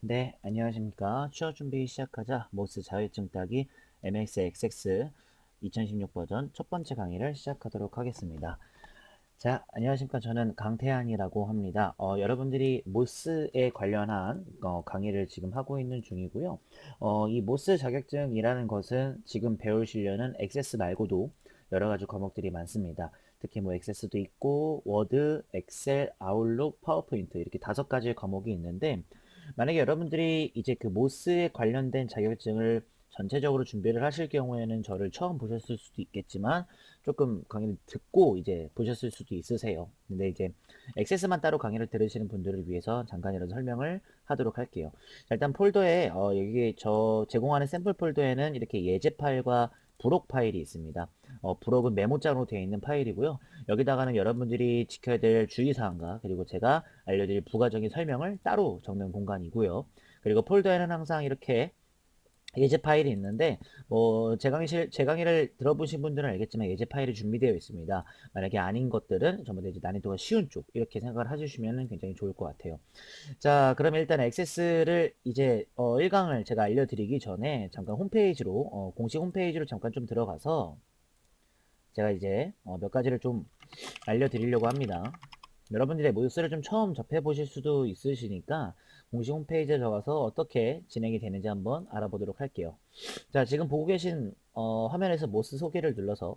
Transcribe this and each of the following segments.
네, 안녕하십니까. 취업 준비 시작하자. 모스 자격증 따기 MXXX 2016 버전 첫 번째 강의를 시작하도록 하겠습니다. 자, 안녕하십니까. 저는 강태환이라고 합니다. 여러분들이 모스에 관련한 강의를 지금 하고 있는 중이고요. 이 모스 자격증이라는 것은 지금 배우시려는 액세스 말고도 여러 가지 과목들이 많습니다. 특히 뭐 액세스도 있고 워드, 엑셀, 아웃룩, 파워포인트 이렇게 5가지의 과목이 있는데 만약에 여러분들이 이제 그 모스에 관련된 자격증을 전체적으로 준비를 하실 경우에는 저를 처음 보셨을 수도 있겠지만 조금 강의를 듣고 이제 보셨을 수도 있으세요. 근데 이제 액세스만 따로 강의를 들으시는 분들을 위해서 잠깐이라도 설명을 하도록 할게요. 자, 일단 폴더에 여기 저 제공하는 샘플 폴더에는 이렇게 예제 파일과 부록 파일이 있습니다. 부록은 메모장으로 되어 있는 파일이고요. 여기다가는 여러분들이 지켜야 될 주의사항과 그리고 제가 알려드릴 부가적인 설명을 따로 적는 공간이고요. 그리고 폴더에는 항상 이렇게 예제 파일이 있는데 제 강의를 들어보신 분들은 알겠지만 예제 파일이 준비되어 있습니다. 만약에 아닌 것들은 전부 다 이제 난이도가 쉬운 쪽 이렇게 생각을 해주시면 굉장히 좋을 것 같아요. 자, 그러면 일단 액세스를 이제 1강을 제가 알려드리기 전에 잠깐 홈페이지로 공식 홈페이지로 잠깐 좀 들어가서 제가 이제 몇 가지를 좀 알려드리려고 합니다. 여러분들의 모드스를 좀 처음 접해보실 수도 있으시니까 공식 홈페이지에 들어가서 어떻게 진행이 되는지 한번 알아보도록 할게요. 자, 지금 보고 계신 화면에서 모스 소개를 눌러서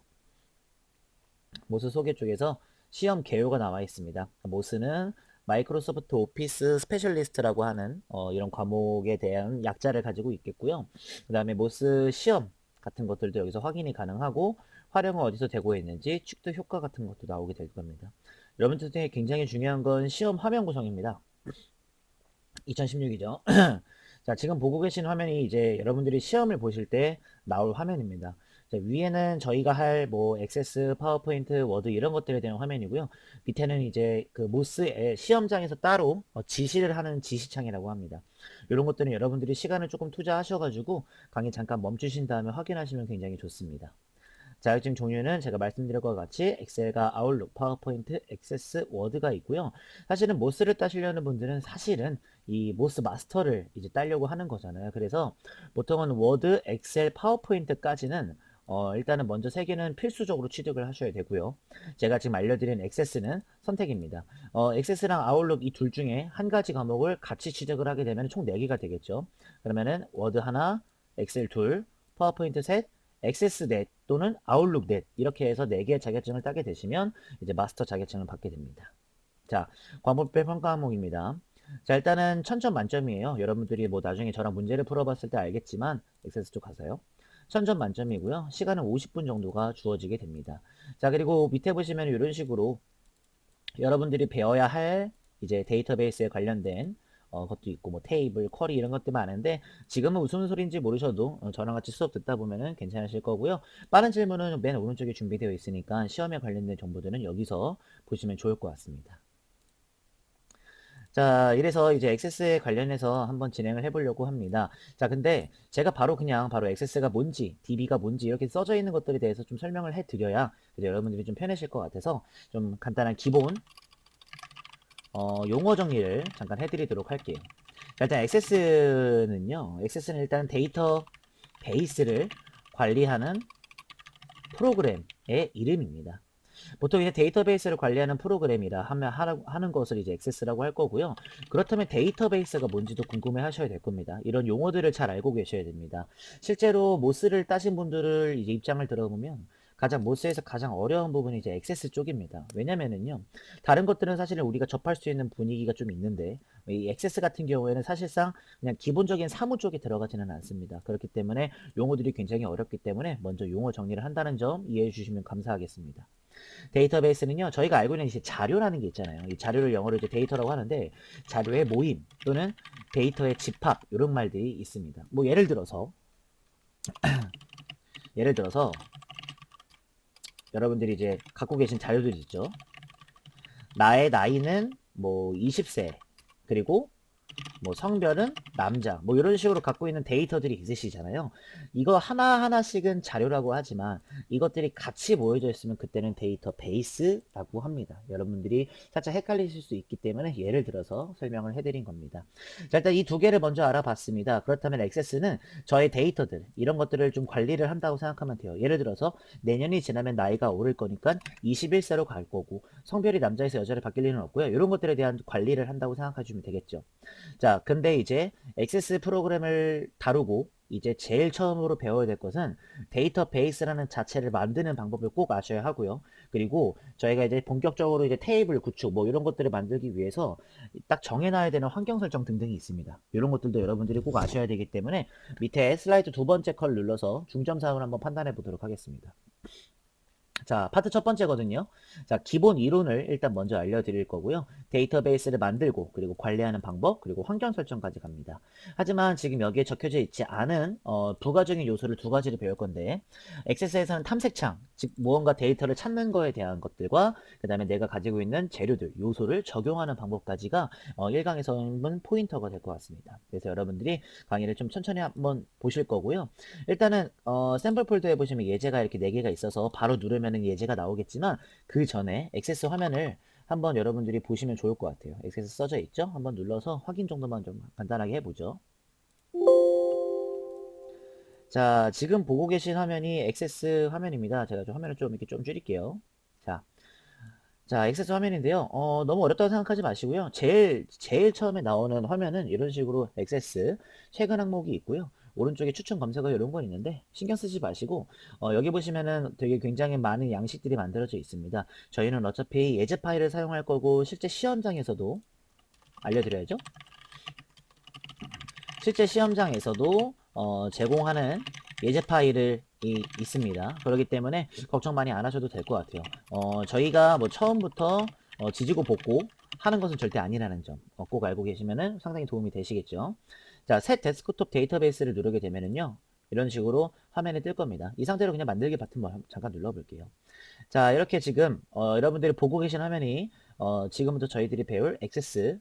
모스 소개 쪽에서 시험 개요가 나와 있습니다. 모스는 마이크로소프트 오피스 스페셜리스트라고 하는 이런 과목에 대한 약자를 가지고 있겠고요. 그 다음에 모스 시험 같은 것들도 여기서 확인이 가능하고 활용은 어디서 되고 있는지 축도 효과 같은 것도 나오게 될 겁니다. 여러분들 중에 굉장히 중요한 건 시험 화면 구성입니다. 2016이죠. 자, 지금 보고 계신 화면이 이제 여러분들이 시험을 보실 때 나올 화면입니다. 자, 위에는 저희가 할 뭐 액세스, 파워포인트, 워드 이런 것들에 대한 화면이고요. 밑에는 이제 그 모스의 시험장에서 따로 지시를 하는 지시창이라고 합니다. 이런 것들은 여러분들이 시간을 조금 투자하셔가지고 강의 잠깐 멈추신 다음에 확인하시면 굉장히 좋습니다. 자격증 종류는 제가 말씀드린 것과 같이 엑셀과 아웃룩, 파워포인트, 액세스, 워드가 있고요. 사실은 모스를 따시려는 분들은 사실은 이 모스 마스터를 이제 따려고 하는 거잖아요. 그래서 보통은 워드, 엑셀, 파워포인트까지는 일단은 먼저 3개는 필수적으로 취득을 하셔야 되고요. 제가 지금 알려드린 액세스는 선택입니다. 액세스랑 아웃룩 이 둘 중에 한 가지 과목을 같이 취득을 하게 되면 총 4개가 되겠죠. 그러면은 워드 하나, 엑셀 둘, 파워포인트 셋, 액세스 넷 또는 아웃룩 넷 이렇게 해서 4개의 자격증을 따게 되시면 이제 마스터 자격증을 받게 됩니다. 자, 과목별 평가 항목입니다. 자, 일단은 1000점 만점이에요. 여러분들이 뭐 나중에 저랑 문제를 풀어봤을 때 알겠지만 액세스 쪽 가서요. 1000점 만점이고요. 시간은 50분 정도가 주어지게 됩니다. 자, 그리고 밑에 보시면 이런 식으로 여러분들이 배워야 할 이제 데이터베이스에 관련된 것도 있고 뭐 테이블, 쿼리 이런 것들 많은데 지금은 무슨 소리인지 모르셔도 저랑 같이 수업 듣다 보면은 괜찮으실 거고요. 빠른 질문은 맨 오른쪽에 준비되어 있으니까 시험에 관련된 정보들은 여기서 보시면 좋을 것 같습니다. 자, 이래서 이제 액세스에 관련해서 한번 진행을 해보려고 합니다. 자, 근데 제가 바로 액세스가 뭔지, DB가 뭔지 이렇게 써져 있는 것들에 대해서 좀 설명을 해드려야 여러분들이 좀 편하실 것 같아서 좀 간단한 기본 용어 정리를 잠깐 해드리도록 할게요. 일단 액세스는 일단 데이터 베이스를 관리하는 프로그램의 이름입니다. 보통 이제 데이터베이스를 관리하는 프로그램이라 하는 것을 이제 액세스라고 할 거고요. 그렇다면 데이터베이스가 뭔지도 궁금해 하셔야 될 겁니다. 이런 용어들을 잘 알고 계셔야 됩니다. 실제로 모스를 따신 분들을 이제 입장을 들어보면 모스에서 가장 어려운 부분이 이제 액세스 쪽입니다. 왜냐면은요, 다른 것들은 사실은 우리가 접할 수 있는 분위기가 좀 있는데, 이 액세스 같은 경우에는 사실상 그냥 기본적인 사무 쪽에 들어가지는 않습니다. 그렇기 때문에 용어들이 굉장히 어렵기 때문에 먼저 용어 정리를 한다는 점 이해해 주시면 감사하겠습니다. 데이터베이스는요, 저희가 알고 있는 이제 자료라는 게 있잖아요. 이 자료를 영어로 이제 데이터라고 하는데, 자료의 모임 또는 데이터의 집합, 이런 말들이 있습니다. 뭐, 예를 들어서, 여러분들이 이제 갖고 계신 자료들이 있죠. 나의 나이는 뭐 20세, 그리고 뭐 성별은 남자, 뭐 이런 식으로 갖고 있는 데이터들이 있으시잖아요. 이거 하나하나씩은 자료라고 하지만 이것들이 같이 모여져 있으면 그때는 데이터베이스라고 합니다. 여러분들이 살짝 헷갈리실 수 있기 때문에 예를 들어서 설명을 해드린 겁니다. 자, 일단 이 두 개를 먼저 알아봤습니다. 그렇다면 액세스는 저의 데이터들, 이런 것들을 좀 관리를 한다고 생각하면 돼요. 예를 들어서 내년이 지나면 나이가 오를 거니까 21세로 갈 거고 성별이 남자에서 여자로 바뀔 일은 없고요. 이런 것들에 대한 관리를 한다고 생각하시면 되겠죠. 자, 근데 이제 액세스 프로그램을 다루고 이제 제일 처음으로 배워야 될 것은 데이터베이스라는 자체를 만드는 방법을 꼭 아셔야 하고요. 그리고 저희가 이제 본격적으로 이제 테이블 구축 뭐 이런 것들을 만들기 위해서 딱 정해놔야 되는 환경 설정 등등이 있습니다. 이런 것들도 여러분들이 꼭 아셔야 되기 때문에 밑에 슬라이드 두 번째 컬 눌러서 중점 사항을 한번 판단해 보도록 하겠습니다. 자, 파트 첫 번째거든요. 자, 기본 이론을 일단 먼저 알려드릴 거고요. 데이터베이스를 만들고, 그리고 관리하는 방법, 그리고 환경 설정까지 갑니다. 하지만 지금 여기에 적혀져 있지 않은 부가적인 요소를 두 가지를 배울 건데, 액세스에서는 탐색창, 즉 무언가 데이터를 찾는 거에 대한 것들과 그 다음에 내가 가지고 있는 재료들, 요소를 적용하는 방법까지가 1강에서는 포인터가 될 것 같습니다. 그래서 여러분들이 강의를 좀 천천히 한번 보실 거고요. 일단은 샘플 폴더에 보시면 예제가 이렇게 4개가 있어서 바로 누르면은 예제가 나오겠지만 그 전에 액세스 화면을 한번 여러분들이 보시면 좋을 것 같아요. 액세스 써져 있죠? 한번 눌러서 확인 정도만 좀 간단하게 해보죠. 자, 지금 보고 계신 화면이 액세스 화면입니다. 제가 좀 화면을 좀 이렇게 좀 줄일게요. 자, 자, 액세스 화면인데요. 너무 어렵다고 생각하지 마시고요. 제일 처음에 나오는 화면은 이런 식으로 액세스 최근 항목이 있고요. 오른쪽에 추천 검색어 이런 건 있는데 신경 쓰지 마시고 여기 보시면은 되게 굉장히 많은 양식들이 만들어져 있습니다. 저희는 어차피 예제 파일을 사용할 거고 실제 시험장에서도 알려드려야죠. 실제 시험장에서도 제공하는 예제 파일을 있습니다. 그렇기 때문에 걱정 많이 안 하셔도 될 것 같아요. 저희가 뭐 처음부터 지지고 볶고 하는 것은 절대 아니라는 점 꼭 알고 계시면은 상당히 도움이 되시겠죠. 자, 셋 데스크톱 데이터베이스를 누르게 되면은요. 이런 식으로 화면에 뜰 겁니다. 이 상태로 그냥 만들기 버튼 잠깐 눌러볼게요. 자, 이렇게 지금 여러분들이 보고 계신 화면이 지금부터 저희들이 배울 액세스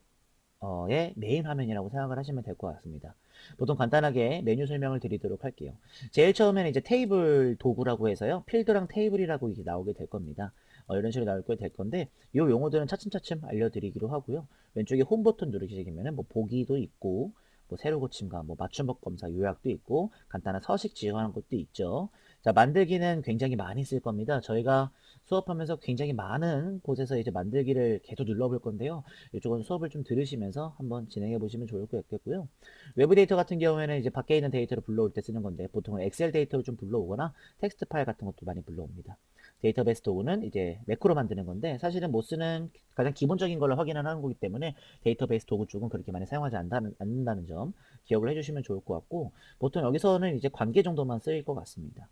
의 메인 화면이라고 생각을 하시면 될 것 같습니다. 보통 간단하게 메뉴 설명을 드리도록 할게요. 제일 처음에는 이제 테이블 도구라고 해서요. 필드랑 테이블이라고 이게 나오게 될 겁니다. 이런 식으로 나올 될 건데 이 용어들은 차츰차츰 알려드리기로 하고요. 왼쪽에 홈 버튼 누르시면 뭐 보기도 있고 뭐 세로 고침과 뭐 맞춤법 검사 요약도 있고 간단한 서식 지원하는 것도 있죠. 자, 만들기는 굉장히 많이 쓸 겁니다. 저희가 수업하면서 굉장히 많은 곳에서 이제 만들기를 계속 눌러볼 건데요. 이쪽은 수업을 좀 들으시면서 한번 진행해 보시면 좋을 것 같겠고요. 외부 데이터 같은 경우에는 이제 밖에 있는 데이터를 불러올 때 쓰는 건데 보통은 엑셀 데이터를 좀 불러오거나 텍스트 파일 같은 것도 많이 불러옵니다. 데이터베이스 도구는 이제 매크로 만드는 건데 사실은 못 쓰는 가장 기본적인 걸로 확인을 하는 거기 때문에 데이터베이스 도구 쪽은 그렇게 많이 사용하지 않는다는 점 기억을 해주시면 좋을 것 같고 보통 여기서는 이제 관계 정도만 쓰일 것 같습니다.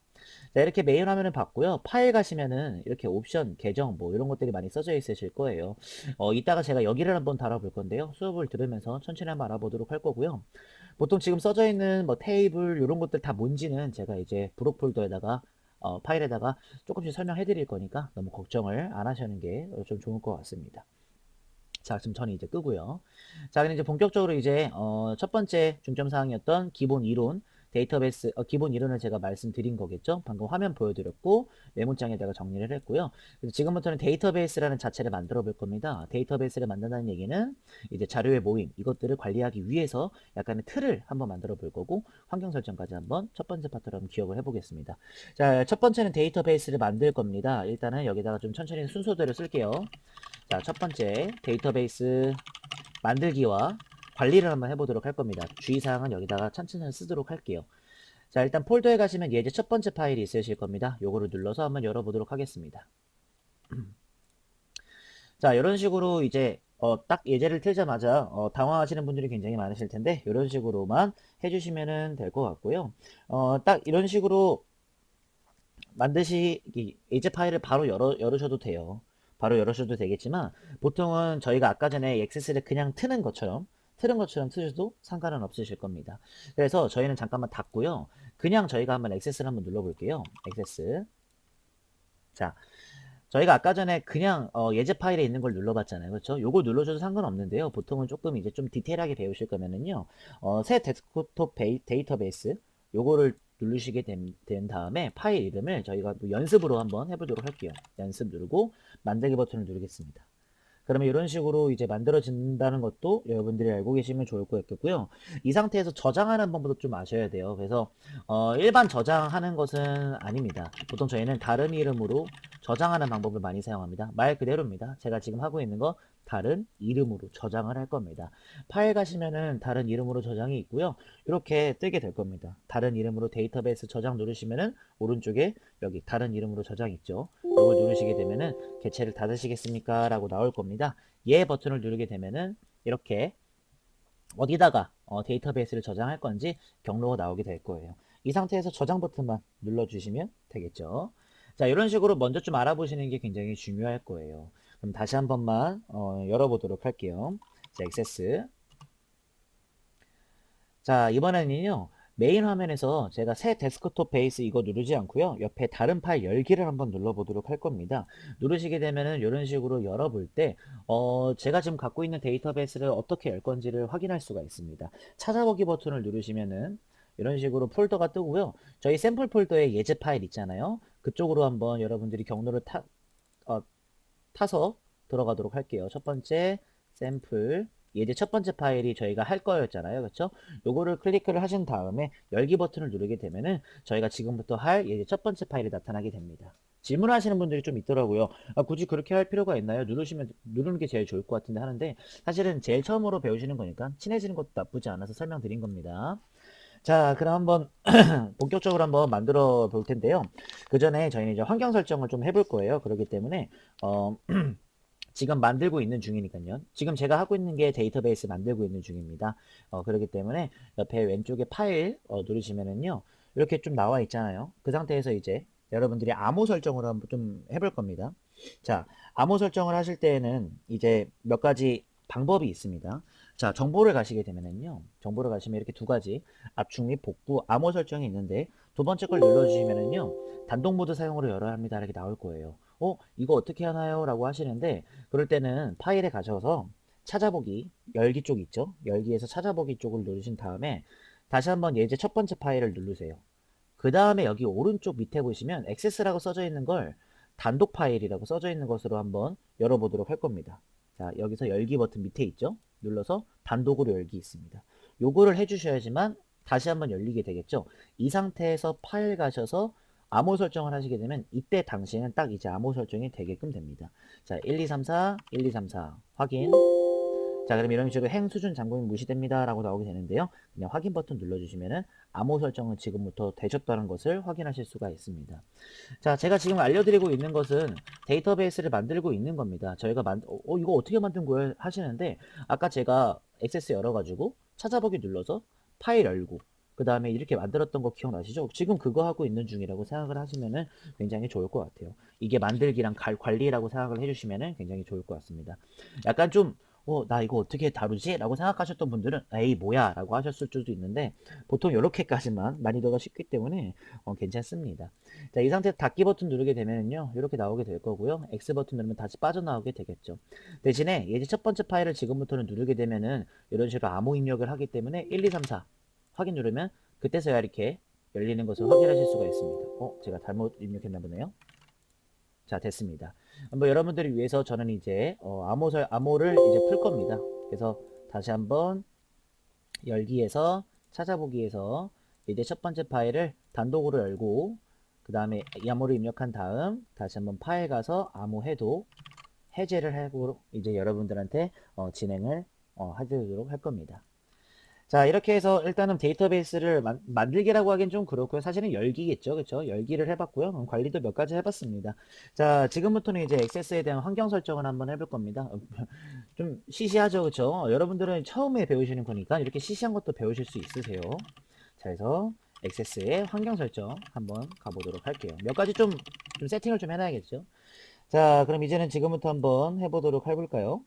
자, 이렇게 메인 화면을 봤고요. 파일 가시면은 이렇게 옵션, 계정 뭐 이런 것들이 많이 써져 있으실 거예요. 이따가 제가 여기를 한번 다뤄볼 건데요. 수업을 들으면서 천천히 한번 알아보도록 할 거고요. 보통 지금 써져 있는 뭐 테이블 이런 것들 다 뭔지는 제가 이제 브록 폴더에다가 파일에다가 조금씩 설명해 드릴 거니까 너무 걱정을 안 하시는 게 좀 좋을 것 같습니다. 자, 지금 저는 이제 끄고요. 자, 그럼 이제 본격적으로 이제 첫 번째 중점 사항이었던 기본 이론, 데이터베이스 기본 이론을 제가 말씀드린 거겠죠. 방금 화면 보여드렸고 메모장에다가 정리를 했고요. 그래서 지금부터는 데이터베이스라는 자체를 만들어 볼 겁니다. 데이터베이스를 만든다는 얘기는 이제 자료의 모임 이것들을 관리하기 위해서 약간의 틀을 한번 만들어 볼 거고 환경 설정까지 한번 첫 번째 파트로 한번 기억을 해보겠습니다. 자, 첫 번째는 데이터베이스를 만들 겁니다. 일단은 여기다가 좀 천천히 순서대로 쓸게요. 자, 첫 번째 데이터베이스 만들기와 관리를 한번 해보도록 할 겁니다. 주의사항은 여기다가 천천히 쓰도록 할게요. 자, 일단 폴더에 가시면 예제 첫 번째 파일이 있으실 겁니다. 요거를 눌러서 한번 열어보도록 하겠습니다. 자, 이런 식으로 이제 딱 예제를 틀자마자 당황하시는 분들이 굉장히 많으실 텐데 이런 식으로만 해주시면 될 것 같고요. 딱 이런 식으로 예제 파일을 바로 열으셔도 돼요. 바로 열으셔도 되겠지만 보통은 저희가 아까 전에 액세스를 그냥 트는 것처럼 트셔도 상관은 없으실 겁니다. 그래서 저희는 잠깐만 닫고요. 그냥 저희가 한번 액세스를 한번 눌러볼게요. 액세스. 자, 저희가 아까 전에 그냥 예제 파일에 있는 걸 눌러봤잖아요. 그렇죠? 요거 눌러줘도 상관없는데요. 보통은 조금 이제 좀 디테일하게 배우실 거면은요. 새 데스크톱 데이터베이스 요거를 누르시게 된 다음에 파일 이름을 저희가 뭐 연습으로 한번 해보도록 할게요. 연습 누르고 만들기 버튼을 누르겠습니다. 그러면 이런 식으로 이제 만들어진다는 것도 여러분들이 알고 계시면 좋을 것 같겠고요. 이 상태에서 저장하는 방법도 좀 아셔야 돼요. 그래서 일반 저장하는 것은 아닙니다. 보통 저희는 다른 이름으로 저장하는 방법을 많이 사용합니다. 말 그대로입니다. 제가 지금 하고 있는 거 다른 이름으로 저장을 할 겁니다. 파일 가시면은 다른 이름으로 저장이 있고요. 이렇게 뜨게 될 겁니다. 다른 이름으로 데이터베이스 저장 누르시면은 오른쪽에 여기 다른 이름으로 저장 있죠. 이걸 누르시게 되면은 개체를 닫으시겠습니까? 라고 나올 겁니다. 예 버튼을 누르게 되면은 이렇게 어디다가 데이터베이스를 저장할 건지 경로가 나오게 될 거예요. 이 상태에서 저장 버튼만 눌러주시면 되겠죠. 자, 이런 식으로 먼저 좀 알아보시는 게 굉장히 중요할 거예요. 그럼 다시 한 번만 열어보도록 할게요. 자, 액세스. 자, 이번에는요. 메인 화면에서 제가 새 데스크톱 베이스 이거 누르지 않고요. 옆에 다른 파일 열기를 한번 눌러보도록 할 겁니다. 누르시게 되면은 이런 식으로 열어볼 때 제가 지금 갖고 있는 데이터베이스를 어떻게 열 건지를 확인할 수가 있습니다. 찾아보기 버튼을 누르시면은 이런 식으로 폴더가 뜨고요. 저희 샘플 폴더에 예제 파일 있잖아요. 그쪽으로 한번 여러분들이 경로를 타서 들어가도록 할게요. 첫 번째 샘플 예제 첫 번째 파일이 저희가 할 거였잖아요. 그렇죠? 요거를 클릭을 하신 다음에 열기 버튼을 누르게 되면은 저희가 지금부터 할 예제 첫 번째 파일이 나타나게 됩니다. 질문하시는 분들이 좀 있더라고요. 아, 굳이 그렇게 할 필요가 있나요? 누르는 게 제일 좋을 것 같은데 하는데 사실은 제일 처음으로 배우시는 거니까 친해지는 것도 나쁘지 않아서 설명드린 겁니다. 자, 그럼 한번 본격적으로 한번 만들어 볼 텐데요. 그 전에 저희는 이제 환경 설정을 좀 해볼 거예요. 그렇기 때문에 지금 만들고 있는 중이니까요. 지금 제가 하고 있는 게 데이터베이스 만들고 있는 중입니다. 그렇기 때문에 옆에 왼쪽에 파일 누르시면은요. 이렇게 좀 나와 있잖아요. 그 상태에서 이제 여러분들이 암호 설정을 한번 좀 해볼 겁니다. 자, 암호 설정을 하실 때에는 이제 몇 가지 방법이 있습니다. 자, 정보를 가시게 되면은요. 정보를 가시면 이렇게 두 가지 압축 및 복구 암호 설정이 있는데 두 번째 걸 눌러주시면은요. 단독 모드 사용으로 열어야 합니다. 이렇게 나올 거예요. 이거 어떻게 하나요? 라고 하시는데 그럴 때는 파일에 가셔서 찾아보기 열기 쪽 있죠? 열기에서 찾아보기 쪽을 누르신 다음에 다시 한번 예제 첫 번째 파일을 누르세요. 그 다음에 여기 오른쪽 밑에 보시면 액세스라고 써져 있는 걸 단독 파일이라고 써져 있는 것으로 한번 열어보도록 할 겁니다. 자, 여기서 열기 버튼 밑에 있죠? 눌러서 단독으로 열기 있습니다. 요거를 해주셔야지만 다시 한번 열리게 되겠죠? 이 상태에서 파일 가셔서 암호 설정을 하시게 되면 이때 당시에는 딱 이제 암호 설정이 되게끔 됩니다. 자, 1234, 1234 확인. 자, 그럼 이런 식으로 행 수준 잠금이 무시됩니다 라고 나오게 되는데요. 그냥 확인 버튼 눌러주시면은 암호 설정은 지금부터 되셨다는 것을 확인하실 수가 있습니다. 자, 제가 지금 알려드리고 있는 것은 데이터베이스를 만들고 있는 겁니다. 저희가 이거 어떻게 만든 거예요? 하시는데 아까 제가 액세스 열어가지고 찾아보기 눌러서 파일 열고 그 다음에 이렇게 만들었던 거 기억나시죠? 지금 그거 하고 있는 중이라고 생각을 하시면은 굉장히 좋을 것 같아요. 이게 만들기랑 관리라고 생각을 해주시면은 굉장히 좋을 것 같습니다. 약간 좀 나 이거 어떻게 다루지? 라고 생각하셨던 분들은 에이 뭐야 라고 하셨을 수도 있는데 보통 이렇게까지만 난이도가 쉽기 때문에 괜찮습니다. 자, 이 상태에서 닫기 버튼 누르게 되면요 이렇게 나오게 될 거고요. X 버튼 누르면 다시 빠져나오게 되겠죠. 대신에 예제 첫 번째 파일을 지금부터는 누르게 되면은 이런 식으로 암호 입력을 하기 때문에 1, 2, 3, 4 확인 누르면 그때서야 이렇게 열리는 것을 확인하실 수가 있습니다. 제가 잘못 입력했나 보네요. 자, 됐습니다. 뭐 여러분들을 위해서 저는 이제 암호를 이제 풀 겁니다. 그래서 다시 한번 열기에서 찾아보기에서 이제 첫 번째 파일을 단독으로 열고 그 다음에 이 암호를 입력한 다음 다시 한번 파일 가서 암호 해도 해제를 하고 이제 여러분들한테 진행을 하도록 할 겁니다. 자, 이렇게 해서 일단은 데이터베이스를 만들기라고 하긴 좀 그렇고요. 사실은 열기겠죠. 그쵸? 열기를 해봤고요. 관리도 몇 가지 해봤습니다. 자, 지금부터는 이제 액세스에 대한 환경 설정을 한번 해볼 겁니다. 좀 시시하죠. 그쵸? 여러분들은 처음에 배우시는 거니까 이렇게 시시한 것도 배우실 수 있으세요. 자, 그래서 액세스의 환경 설정 한번 가보도록 할게요. 몇 가지 좀 세팅을 좀 해놔야겠죠. 자, 그럼 이제는 지금부터 한번 해보도록 해볼까요?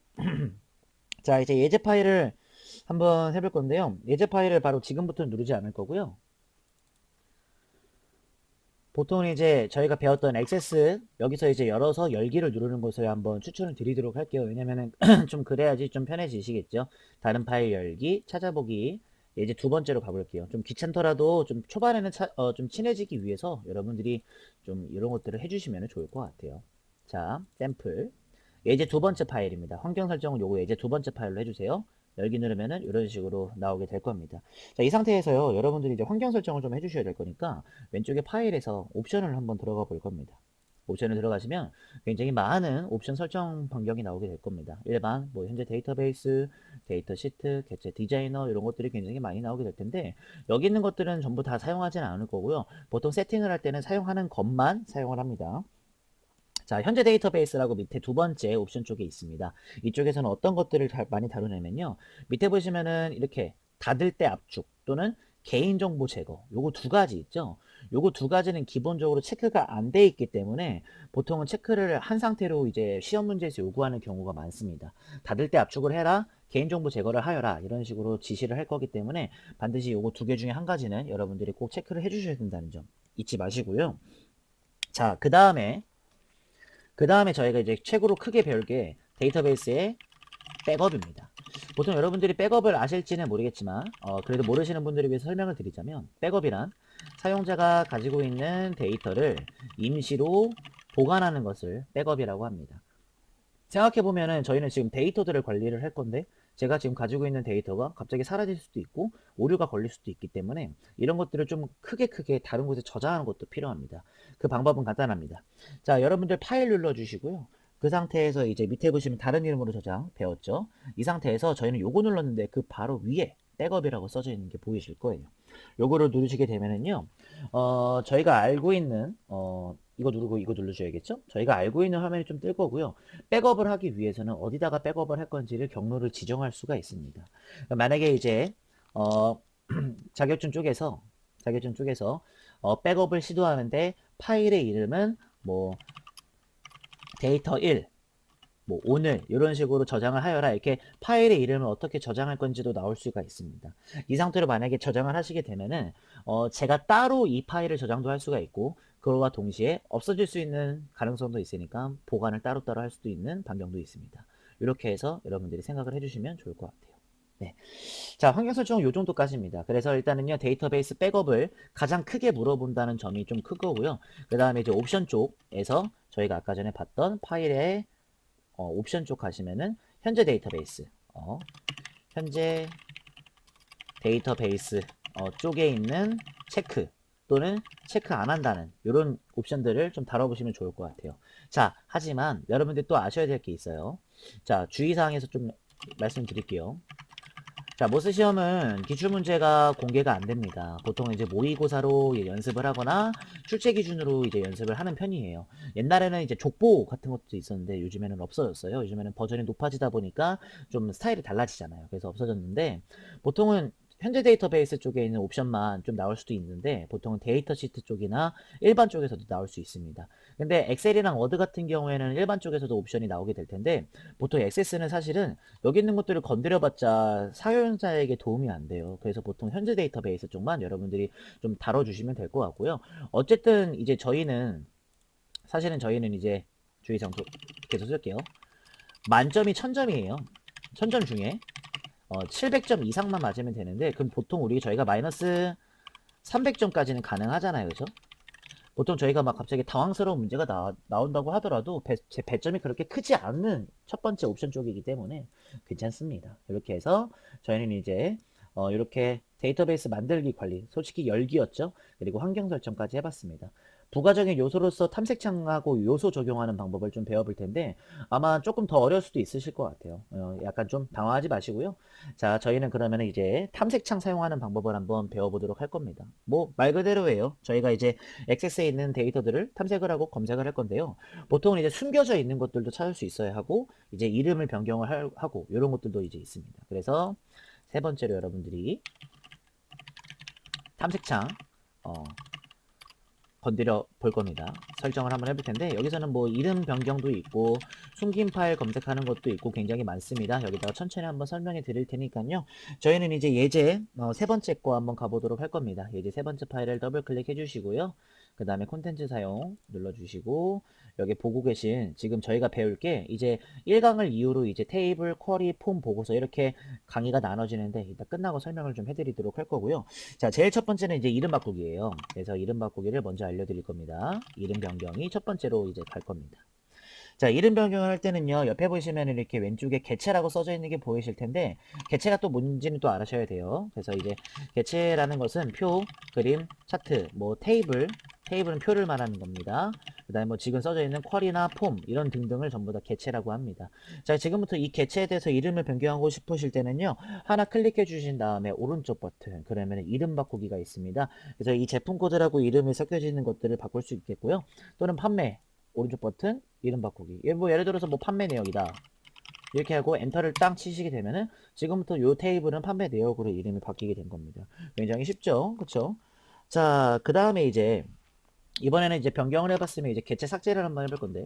자, 이제 예제 파일을 한번 해볼 건데요. 예제 파일을 바로 지금부터 누르지 않을 거고요. 보통은 이제 저희가 배웠던 액세스 여기서 이제 열어서 열기를 누르는 것을 한번 추천을 드리도록 할게요. 왜냐면은 좀 그래야지 좀 편해지시겠죠. 다른 파일 열기, 찾아보기. 이제 두 번째로 가볼게요. 좀 귀찮더라도 좀 초반에는 좀 친해지기 위해서 여러분들이 좀 이런 것들을 해주시면 좋을 것 같아요. 자, 샘플. 예제 두 번째 파일입니다. 환경 설정은 요거 예제 두 번째 파일로 해주세요. 열기 누르면은 이런 식으로 나오게 될 겁니다. 자, 이 상태에서요, 여러분들이 이제 환경 설정을 좀 해주셔야 될 거니까 왼쪽에 파일에서 옵션을 한번 들어가 볼 겁니다. 옵션을 들어가시면 굉장히 많은 옵션 설정 반경이 나오게 될 겁니다. 일반, 뭐 현재 데이터베이스, 데이터 시트, 개체 디자이너 이런 것들이 굉장히 많이 나오게 될 텐데 여기 있는 것들은 전부 다 사용하지는 않을 거고요. 보통 세팅을 할 때는 사용하는 것만 사용을 합니다. 자, 현재 데이터베이스라고 밑에 두 번째 옵션 쪽에 있습니다. 이쪽에서는 어떤 것들을 많이 다루냐면요. 밑에 보시면은 이렇게 닫을 때 압축 또는 개인정보 제거 요거 두 가지 있죠. 요거 두 가지는 기본적으로 체크가 안 돼 있기 때문에 보통은 체크를 한 상태로 이제 시험 문제에서 요구하는 경우가 많습니다. 닫을 때 압축을 해라, 개인정보 제거를 하여라 이런 식으로 지시를 할 거기 때문에 반드시 요거 두 개 중에 한 가지는 여러분들이 꼭 체크를 해주셔야 된다는 점 잊지 마시고요. 자, 그 다음에 저희가 이제 최고로 크게 배울 게 데이터베이스의 백업입니다. 보통 여러분들이 백업을 아실지는 모르겠지만 그래도 모르시는 분들을 위해서 설명을 드리자면 백업이란 사용자가 가지고 있는 데이터를 임시로 보관하는 것을 백업이라고 합니다. 생각해보면은 저희는 지금 데이터들을 관리를 할 건데 제가 지금 가지고 있는 데이터가 갑자기 사라질 수도 있고 오류가 걸릴 수도 있기 때문에 이런 것들을 좀 크게 다른 곳에 저장하는 것도 필요합니다. 그 방법은 간단합니다. 자, 여러분들 파일 눌러주시고요. 그 상태에서 이제 밑에 보시면 다른 이름으로 저장 배웠죠. 이 상태에서 저희는 요거 눌렀는데 그 바로 위에 백업이라고 써져 있는 게 보이실 거예요. 요거를 누르시게 되면은요, 저희가 알고 있는, 이거 누르고 이거 누르셔야겠죠? 저희가 알고 있는 화면이 좀 뜰 거고요. 백업을 하기 위해서는 어디다가 백업을 할 건지를 경로를 지정할 수가 있습니다. 만약에 이제, 어, 자격증 쪽에서, 백업을 시도하는데 파일의 이름은 뭐, 데이터 1, 뭐 오늘 이런 식으로 저장을 하여라 이렇게 파일의 이름을 어떻게 저장할 건지도 나올 수가 있습니다. 이 상태로 만약에 저장을 하시게 되면은 제가 따로 이 파일을 저장도 할 수가 있고 그거와 동시에 없어질 수 있는 가능성도 있으니까 보관을 따로따로 할 수도 있는 반경도 있습니다. 이렇게 해서 여러분들이 생각을 해주시면 좋을 것 같아요. 네. 자, 환경 설정은 요 정도까지입니다. 그래서 일단은요, 데이터베이스 백업을 가장 크게 물어본다는 점이 좀 크고요. 그 다음에 이제 옵션 쪽에서 저희가 아까 전에 봤던 파일의 옵션 쪽 가시면은 현재 데이터베이스 현재 데이터베이스 쪽에 있는 체크 또는 체크 안 한다는 이런 옵션들을 좀 다뤄보시면 좋을 것 같아요. 자, 하지만 여러분들 또 아셔야 될 게 있어요. 자, 주의사항에서 좀 말씀드릴게요. 자, 모스 시험은 기출문제가 공개가 안 됩니다. 보통 이제 모의고사로 연습을 하거나 출제 기준으로 이제 연습을 하는 편이에요. 옛날에는 이제 족보 같은 것도 있었는데 요즘에는 없어졌어요. 요즘에는 버전이 높아지다 보니까 좀 스타일이 달라지잖아요. 그래서 없어졌는데 보통은 현재 데이터베이스 쪽에 있는 옵션만 좀 나올 수도 있는데 보통은 데이터 시트 쪽이나 일반 쪽에서도 나올 수 있습니다. 근데 엑셀이랑 워드 같은 경우에는 일반 쪽에서도 옵션이 나오게 될 텐데 보통 액세스는 사실은 여기 있는 것들을 건드려봤자 사용자에게 도움이 안 돼요. 그래서 보통 현재 데이터베이스 쪽만 여러분들이 좀 다뤄주시면 될 것 같고요. 어쨌든 이제 사실은 저희는 이제 주의사항 계속 쓸게요. 만점이 1000점이에요. 1000점 중에 700점 이상만 맞으면 되는데 그럼 보통 저희가 마이너스 300점까지는 가능하잖아요. 그죠? 보통 저희가 막 갑자기 당황스러운 문제가 나온다고 하더라도 제 배점이 그렇게 크지 않는 첫 번째 옵션 쪽이기 때문에 괜찮습니다. 이렇게 해서 저희는 이제 이렇게 데이터베이스 만들기 관리, 솔직히 열기였죠. 그리고 환경 설정까지 해봤습니다. 부가적인 요소로서 탐색창하고 요소 적용하는 방법을 좀 배워볼 텐데 아마 조금 더 어려울 수도 있으실 것 같아요. 약간 좀 당황하지 마시고요. 자, 저희는 그러면 이제 탐색창 사용하는 방법을 한번 배워보도록 할 겁니다. 뭐 말 그대로예요. 저희가 이제 액세스에 있는 데이터들을 탐색을 하고 검색을 할 건데요. 보통은 이제 숨겨져 있는 것들도 찾을 수 있어야 하고 이제 이름을 변경을 하고 이런 것들도 이제 있습니다. 그래서 세 번째로 여러분들이 탐색창 건드려 볼 겁니다. 설정을 한번 해볼 텐데 여기서는 뭐 이름 변경도 있고 숨긴 파일 검색하는 것도 있고 굉장히 많습니다. 여기다가 천천히 한번 설명해 드릴 테니까요. 저희는 이제 예제 세 번째 거 한번 가보도록 할 겁니다. 예제 세 번째 파일을 더블 클릭해 주시고요. 그 다음에 콘텐츠 사용 눌러주시고 여기 보고 계신 지금 저희가 배울 게 이제 1강을 이후로 이제 테이블, 쿼리, 폼 보고서 이렇게 강의가 나눠지는데 이따 끝나고 설명을 좀 해드리도록 할 거고요. 자, 제일 첫 번째는 이제 이름 바꾸기예요. 그래서 이름 바꾸기를 먼저 알려드릴 겁니다. 이름 변경이 첫 번째로 이제 갈 겁니다. 자, 이름 변경을 할 때는요, 옆에 보시면 이렇게 왼쪽에 개체라고 써져 있는 게 보이실 텐데, 개체가 또 뭔지는 또 알아셔야 돼요. 그래서 이제 개체라는 것은 표, 그림, 차트, 뭐 테이블은 표를 말하는 겁니다. 그 다음에 뭐 지금 써져 있는 쿼리나 폼, 이런 등등을 전부 다 개체라고 합니다. 자, 지금부터 이 개체에 대해서 이름을 변경하고 싶으실 때는요, 하나 클릭해 주신 다음에 오른쪽 버튼, 그러면 이름 바꾸기가 있습니다. 그래서 이 제품 코드라고 이름이 섞여지는 것들을 바꿀 수 있겠고요. 또는 판매, 오른쪽 버튼 이름 바꾸기. 뭐 예를 들어서 뭐 판매 내역이다 이렇게 하고 엔터를 딱 치시게 되면은 지금부터 요 테이블은 판매 내역으로 이름이 바뀌게 된 겁니다. 굉장히 쉽죠, 그쵸? 자, 그 다음에 이제 이번에는 이제 변경을 해봤으면 이제 개체 삭제를 한번 해볼 건데,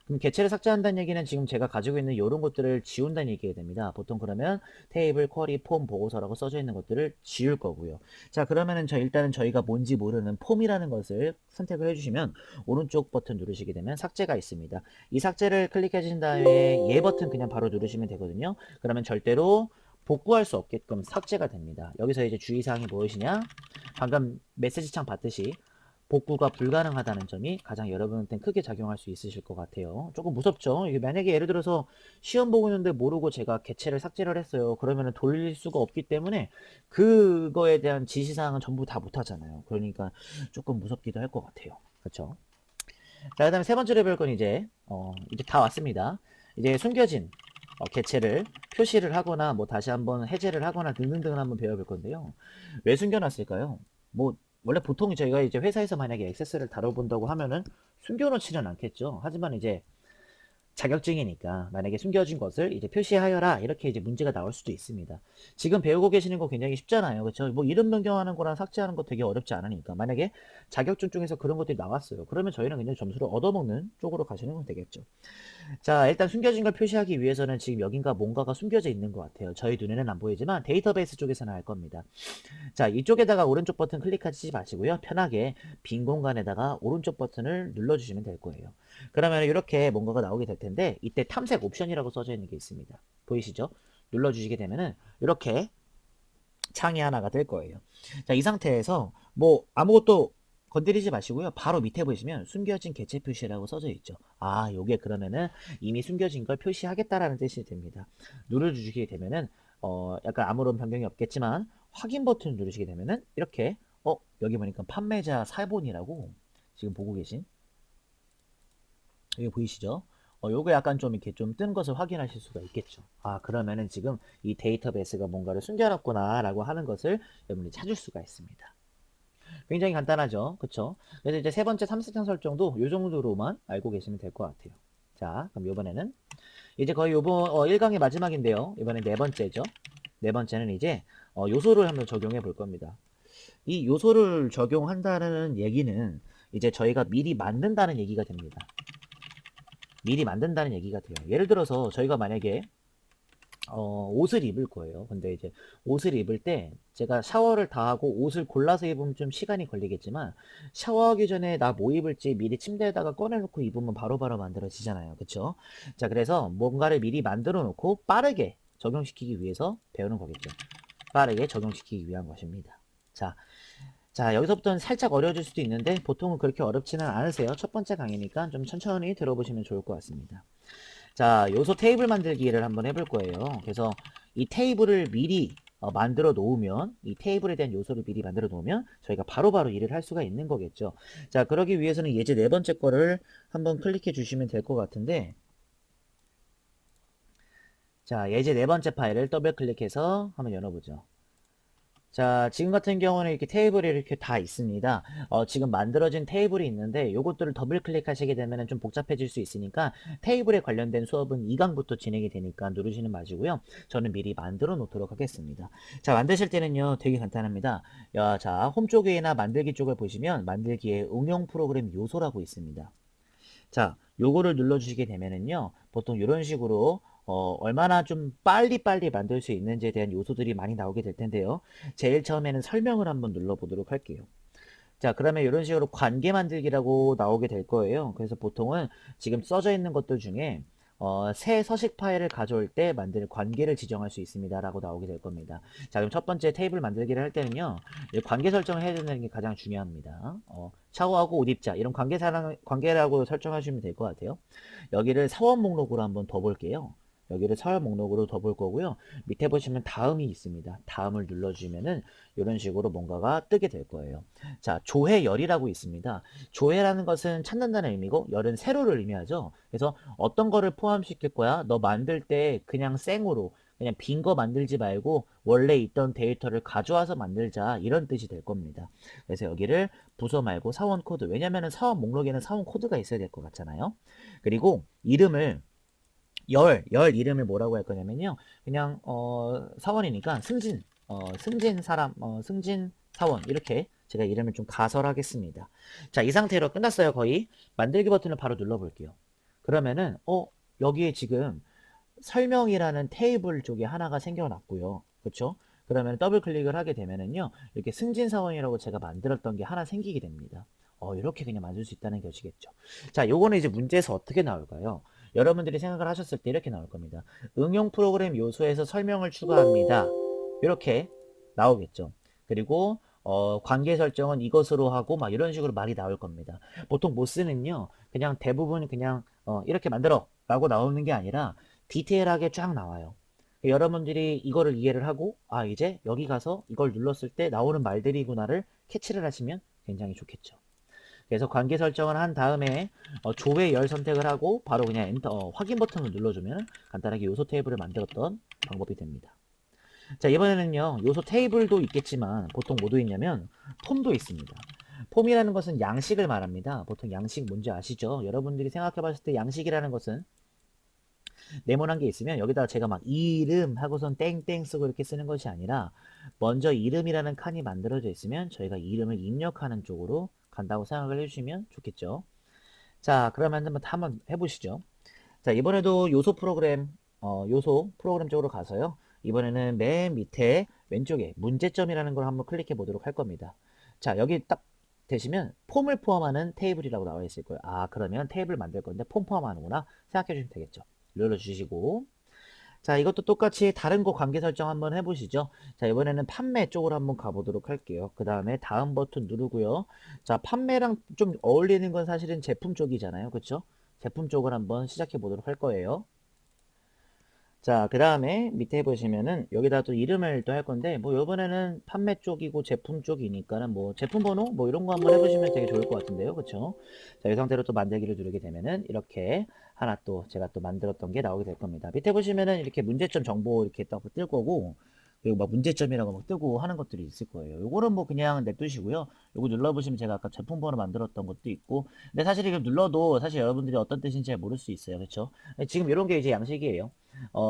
그럼 개체를 삭제한다는 얘기는 지금 제가 가지고 있는 이런 것들을 지운다는 얘기가 됩니다. 보통 그러면 테이블, 쿼리, 폼, 보고서라고 써져 있는 것들을 지울 거고요. 자, 그러면은 일단은 저희가 뭔지 모르는 폼이라는 것을 선택을 해주시면 오른쪽 버튼 누르시게 되면 삭제가 있습니다. 이 삭제를 클릭해 주신 다음에 얘 버튼 그냥 바로 누르시면 되거든요. 그러면 절대로 복구할 수 없게끔 삭제가 됩니다. 여기서 이제 주의사항이 무엇이냐? 방금 메시지창 봤듯이 복구가 불가능하다는 점이 가장 여러분한테는 크게 작용할 수 있으실 것 같아요. 조금 무섭죠? 이게 만약에 예를 들어서 시험 보고 있는데 모르고 제가 개체를 삭제를 했어요. 그러면 돌릴 수가 없기 때문에 그거에 대한 지시사항은 전부 다 못하잖아요. 그러니까 조금 무섭기도 할 것 같아요. 그렇죠? 자, 그 다음에 세 번째로 배울 건 이제 다 왔습니다. 이제 숨겨진 개체를 표시를 하거나 뭐 다시 한번 해제를 하거나 등등등을 한번 배워볼 건데요. 왜 숨겨놨을까요? 뭐 원래 보통 저희가 이제 회사에서 만약에 액세스를 다뤄본다고 하면은 숨겨놓지는 않겠죠. 하지만 이제 자격증이니까 만약에 숨겨진 것을 이제 표시하여라 이렇게 이제 문제가 나올 수도 있습니다. 지금 배우고 계시는 거 굉장히 쉽잖아요. 그렇죠? 뭐 이름 변경하는 거랑 삭제하는 거 되게 어렵지 않으니까 만약에 자격증 중에서 그런 것들이 나왔어요. 그러면 저희는 그냥 점수를 얻어먹는 쪽으로 가시는 건 되겠죠. 자, 일단 숨겨진 걸 표시하기 위해서는 지금 여긴가 뭔가가 숨겨져 있는 것 같아요. 저희 눈에는 안 보이지만 데이터베이스 쪽에서는 알 겁니다. 자, 이쪽에다가 오른쪽 버튼 클릭하지 마시고요. 편하게 빈 공간에다가 오른쪽 버튼을 눌러주시면 될 거예요. 그러면 이렇게 뭔가가 나오게 될 텐데 이때 탐색 옵션이라고 써져 있는 게 있습니다. 보이시죠? 눌러주시게 되면은 이렇게 창이 하나가 뜰 거예요. 자, 이 상태에서 뭐 아무것도 건드리지 마시고요. 바로 밑에 보시면 숨겨진 개체 표시라고 써져 있죠. 아, 요게 그러면은 이미 숨겨진 걸 표시하겠다라는 뜻이 됩니다. 눌러주시게 되면은 약간 아무런 변경이 없겠지만 확인 버튼 누르시게 되면은 이렇게 여기 보니까 판매자 사본이라고 지금 보고 계신 여기 보이시죠? 요거 약간 좀 이렇게 좀 뜬 것을 확인하실 수가 있겠죠. 아, 그러면은 지금 이 데이터베이스가 뭔가를 숨겨놨구나 라고 하는 것을 여러분이 찾을 수가 있습니다. 굉장히 간단하죠. 그쵸? 그래서 이제 세 번째 삼색창 설정도 요 정도로만 알고 계시면 될 것 같아요. 자, 그럼 요번에는 이제 거의 요번 1강의 마지막인데요. 이번엔 네 번째죠. 네 번째는 이제 요소를 한번 적용해 볼 겁니다. 이 요소를 적용한다는 얘기는 이제 저희가 미리 만든다는 얘기가 됩니다. 미리 만든다는 얘기가 돼요. 예를 들어서 저희가 만약에 옷을 입을 거예요. 근데 이제 옷을 입을 때 제가 샤워를 다 하고 옷을 골라서 입으면 좀 시간이 걸리겠지만 샤워하기 전에 나 뭐 입을지 미리 침대에다가 꺼내놓고 입으면 바로바로 만들어지잖아요. 그쵸? 자, 그래서 뭔가를 미리 만들어 놓고 빠르게 적용시키기 위해서 배우는 거겠죠. 빠르게 적용시키기 위한 것입니다. 자, 여기서부터는 살짝 어려워질 수도 있는데 보통은 그렇게 어렵지는 않으세요. 첫 번째 강의니까 좀 천천히 들어보시면 좋을 것 같습니다. 자, 요소 테이블 만들기를 한번 해볼 거예요. 그래서 이 테이블을 미리 만들어 놓으면 이 테이블에 대한 요소를 미리 만들어 놓으면 저희가 바로바로 일을 할 수가 있는 거겠죠. 자, 그러기 위해서는 예제 네 번째 거를 한번 클릭해 주시면 될 것 같은데, 자, 예제 네 번째 파일을 더블 클릭해서 한번 열어보죠. 자, 지금 같은 경우는 이렇게 테이블이 이렇게 다 있습니다. 지금 만들어진 테이블이 있는데 요것들을 더블 클릭하시게 되면 좀 복잡해질 수 있으니까 테이블에 관련된 수업은 2강부터 진행이 되니까 누르시는 마시고요. 저는 미리 만들어 놓도록 하겠습니다. 자, 만드실 때는요 되게 간단합니다. 자, 홈 쪽이나 만들기 쪽을 보시면 만들기에 응용 프로그램 요소라고 있습니다. 자, 요거를 눌러주시게 되면은요, 보통 이런 식으로 얼마나 좀 빨리빨리 만들 수 있는지에 대한 요소들이 많이 나오게 될 텐데요. 제일 처음에는 설명을 한번 눌러보도록 할게요. 자, 그러면 이런 식으로 관계 만들기라고 나오게 될 거예요. 그래서 보통은 지금 써져 있는 것들 중에 새 서식 파일을 가져올 때 만들 관계를 지정할 수 있습니다 라고 나오게 될 겁니다. 자, 그럼 첫 번째 테이블 만들기를 할 때는요, 이 관계 설정을 해야 되는 게 가장 중요합니다. 샤워하고 옷 입자 이런 관계라고 설정하시면 될 것 같아요. 여기를 사원 목록으로 한번 더 볼게요. 여기를 사원 목록으로 더 볼 거고요. 밑에 보시면 다음이 있습니다. 다음을 눌러주면은 이런 식으로 뭔가가 뜨게 될 거예요. 자, 조회열이라고 있습니다. 조회라는 것은 찾는다는 의미고 열은 세로를 의미하죠. 그래서 어떤 거를 포함시킬 거야? 너 만들 때 그냥 생으로 그냥 빈 거 만들지 말고 원래 있던 데이터를 가져와서 만들자 이런 뜻이 될 겁니다. 그래서 여기를 부서 말고 사원 코드, 왜냐면은 사원 목록에는 사원 코드가 있어야 될 것 같잖아요. 그리고 이름을 열 이름을 뭐라고 할 거냐면요. 그냥 사원이니까 승진 사람, 승진 사원 이렇게 제가 이름을 좀 가설하겠습니다. 자, 이 상태로 끝났어요. 거의. 만들기 버튼을 바로 눌러볼게요. 그러면은 여기에 지금 설명이라는 테이블 쪽에 하나가 생겨났고요. 그렇죠? 그러면 더블 클릭을 하게 되면은요. 이렇게 승진 사원이라고 제가 만들었던 게 하나 생기게 됩니다. 이렇게 그냥 만들 수 있다는 것이겠죠. 자, 요거는 이제 문제에서 어떻게 나올까요? 여러분들이 생각을 하셨을 때 이렇게 나올 겁니다. 응용 프로그램 요소에서 설명을 추가합니다. 이렇게 나오겠죠. 그리고 관계 설정은 이것으로 하고 막 이런 식으로 말이 나올 겁니다. 보통 모스는요. 그냥 대부분 그냥 이렇게 만들어 라고 나오는 게 아니라 디테일하게 쫙 나와요. 여러분들이 이거를 이해를 하고 이제 여기 가서 이걸 눌렀을 때 나오는 말들이구나를 캐치를 하시면 굉장히 좋겠죠. 그래서 관계 설정을 한 다음에 조회 열 선택을 하고 바로 그냥 엔터 확인 버튼을 눌러주면 간단하게 요소 테이블을 만들었던 방법이 됩니다. 자, 이번에는요 요소 테이블도 있겠지만 보통 뭐도 있냐면 폼도 있습니다. 폼이라는 것은 양식을 말합니다. 보통 양식 뭔지 아시죠? 여러분들이 생각해 봤을 때 양식이라는 것은 네모난 게 있으면 여기다가 제가 막 이름 하고선 땡땡 쓰고 이렇게 쓰는 것이 아니라 먼저 이름이라는 칸이 만들어져 있으면 저희가 이름을 입력하는 쪽으로 간다고 생각을 해주시면 좋겠죠. 자, 그러면 한번 해보시죠. 자, 이번에도 요소 프로그램 쪽으로 가서요. 이번에는 맨 밑에 왼쪽에 문제점이라는 걸 한번 클릭해 보도록 할 겁니다. 자, 여기 딱 되시면 폼을 포함하는 테이블이라고 나와 있을 거예요. 그러면 테이블 만들 건데 폼 포함하는구나 생각해 주시면 되겠죠. 눌러주시고, 자, 이것도 똑같이 다른 거 관계 설정 한번 해보시죠. 자, 이번에는 판매 쪽으로 한번 가보도록 할게요. 그 다음에 다음 버튼 누르고요. 자, 판매랑 좀 어울리는 건 사실은 제품 쪽이잖아요. 그쵸? 제품 쪽을 한번 시작해 보도록 할 거예요. 자, 그 다음에 밑에 보시면은 여기다 또 이름을 또 할 건데 뭐 요번에는 판매 쪽이고 제품 쪽이니까는 뭐 제품 번호 뭐 이런 거 한번 해보시면 되게 좋을 것 같은데요. 그쵸? 자, 이 상태로 또 만들기를 누르게 되면은 이렇게 하나 또 제가 또 만들었던 게 나오게 될 겁니다. 밑에 보시면은 이렇게 문제점 정보 이렇게 딱 뜰 거고, 그리고 막 문제점이라고 막 뜨고 하는 것들이 있을 거예요. 요거는 뭐 그냥 냅두시고요. 요거 눌러보시면 제가 아까 제품 번호 만들었던 것도 있고, 근데 사실 이거 눌러도 사실 여러분들이 어떤 뜻인지 잘 모를 수 있어요. 그쵸? 지금 이런 게 이제 양식이에요.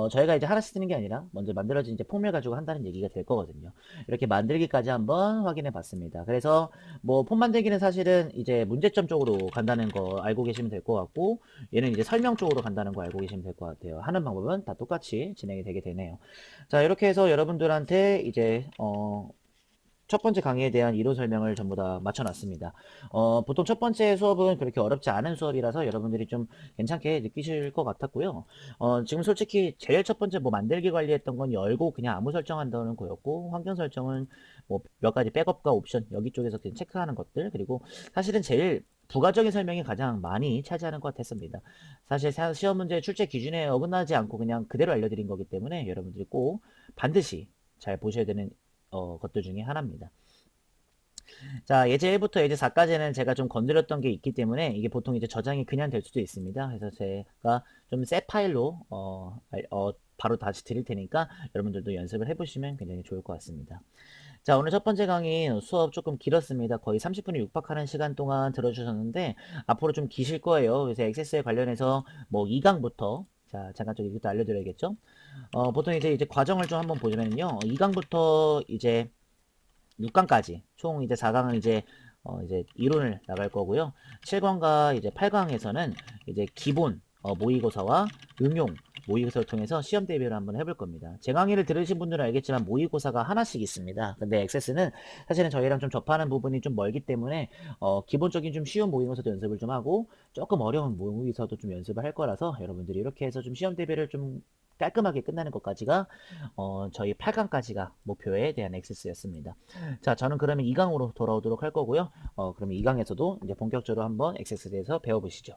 저희가 이제 하나씩 쓰는 게 아니라 먼저 만들어진 이제 폼을 가지고 한다는 얘기가 될 거거든요. 이렇게 만들기까지 한번 확인해 봤습니다. 그래서 뭐 폼 만들기는 사실은 이제 문제점 쪽으로 간다는 거 알고 계시면 될 것 같고, 얘는 이제 설명 쪽으로 간다는 거 알고 계시면 될 것 같아요. 하는 방법은 다 똑같이 진행이 되게 되네요. 자, 이렇게 해서 여러분들한테 이제 첫 번째 강의에 대한 이론 설명을 전부 다 마쳐놨습니다. 보통 첫 번째 수업은 그렇게 어렵지 않은 수업이라서 여러분들이 좀 괜찮게 느끼실 것 같았고요. 지금 솔직히 제일 첫 번째 뭐 만들기 관리했던 건 열고 그냥 아무 설정한다는 거였고, 환경 설정은 뭐 몇 가지 백업과 옵션 여기 쪽에서 그냥 체크하는 것들, 그리고 사실은 제일 부가적인 설명이 가장 많이 차지하는 것 같았습니다. 사실 시험 문제 출제 기준에 어긋나지 않고 그냥 그대로 알려드린 거기 때문에 여러분들이 꼭 반드시 잘 보셔야 되는 것들 중에 하나입니다. 자, 예제 1부터 예제 4까지는 제가 좀 건드렸던 게 있기 때문에 이게 보통 이제 저장이 그냥 될 수도 있습니다. 그래서 제가 좀 새 파일로 바로 다시 드릴 테니까 여러분들도 연습을 해보시면 굉장히 좋을 것 같습니다. 자, 오늘 첫 번째 강의 수업 조금 길었습니다. 거의 30분에 육박하는 시간 동안 들어주셨는데 앞으로 좀 기실 거예요. 그래서 액세스에 관련해서 뭐 2강부터 자, 잠깐 좀 이것도 알려드려야겠죠? 보통 이제 과정을 좀 한번 보시면요. 2강부터 이제 6강까지 총 이제 4강은 이제 이론을 나갈 거고요. 7강과 이제 8강에서는 이제 기본 모의고사와 응용 모의고사를 통해서 시험 대비를 한번 해볼 겁니다. 제 강의를 들으신 분들은 알겠지만 모의고사가 하나씩 있습니다. 근데 액세스는 사실은 저희랑 좀 접하는 부분이 좀 멀기 때문에 기본적인 좀 쉬운 모의고사도 연습을 좀 하고 조금 어려운 모의고사도 좀 연습을 할 거라서 여러분들이 이렇게 해서 좀 시험 대비를 좀 깔끔하게 끝나는 것까지가 저희 8강까지가 목표에 대한 액세스였습니다. 자, 저는 그러면 2강으로 돌아오도록 할 거고요. 그러면 2강에서도 이제 본격적으로 한번 액세스에 대해서 배워보시죠.